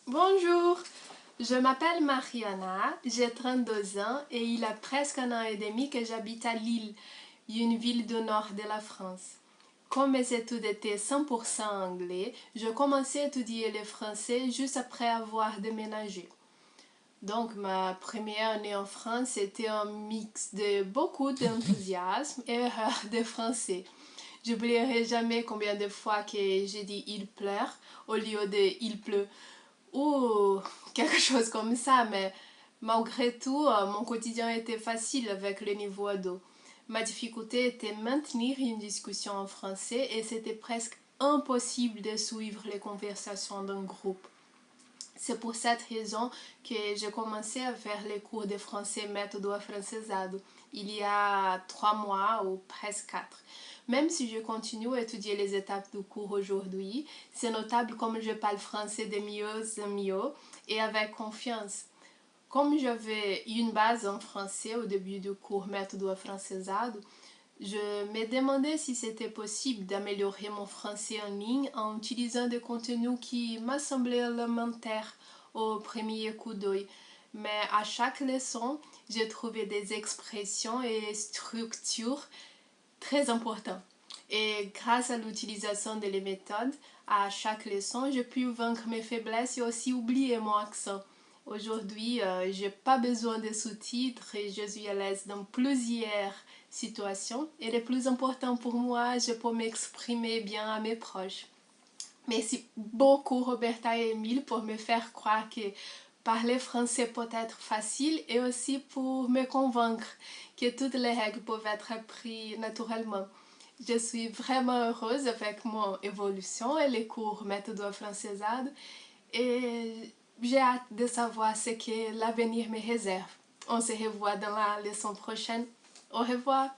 Bonjour, je m'appelle Mariana, j'ai 32 ans et il y a presque un an et demi que j'habite à Lille, une ville du nord de la France. Comme mes études étaient 100% anglais, je commençais à étudier le français juste après avoir déménagé. Donc ma première année en France était un mix de beaucoup d'enthousiasme et erreurs de français. J'oublierai jamais combien de fois que j'ai dit il pleure au lieu de il pleut ou quelque chose comme ça, mais malgré tout, mon quotidien était facile avec le niveau ado. Ma difficulté était maintenir une discussion en français et c'était presque impossible de suivre les conversations d'un groupe. C'est pour cette raison que j'ai commencé à faire les cours de français méthode afrancesado il y a 3 mois ou presque 4. Même si je continue à étudier les étapes du cours aujourd'hui, c'est notable comme je parle français de mieux en mieux et avec confiance. Comme j'avais une base en français au début du cours méthode afrancesado, je me demandais si c'était possible d'améliorer mon français en ligne en utilisant des contenus qui m'ont semblé élémentaires au premier coup d'œil. Mais à chaque leçon, j'ai trouvé des expressions et structures très importantes. Et grâce à l'utilisation de les méthodes, à chaque leçon, j'ai pu vaincre mes faiblesses et aussi oublier mon accent. Aujourd'hui, je n'ai pas besoin de sous-titres et je suis à l'aise dans plusieurs situations. Et le plus important pour moi, je peux m'exprimer bien à mes proches. Merci beaucoup Roberta et Emile pour me faire croire que parler français peut être facile et aussi pour me convaincre que toutes les règles peuvent être apprises naturellement. Je suis vraiment heureuse avec mon évolution et les cours méthode françaisade et j'ai hâte de savoir ce que l'avenir me réserve. On se revoit dans la leçon prochaine. Au revoir!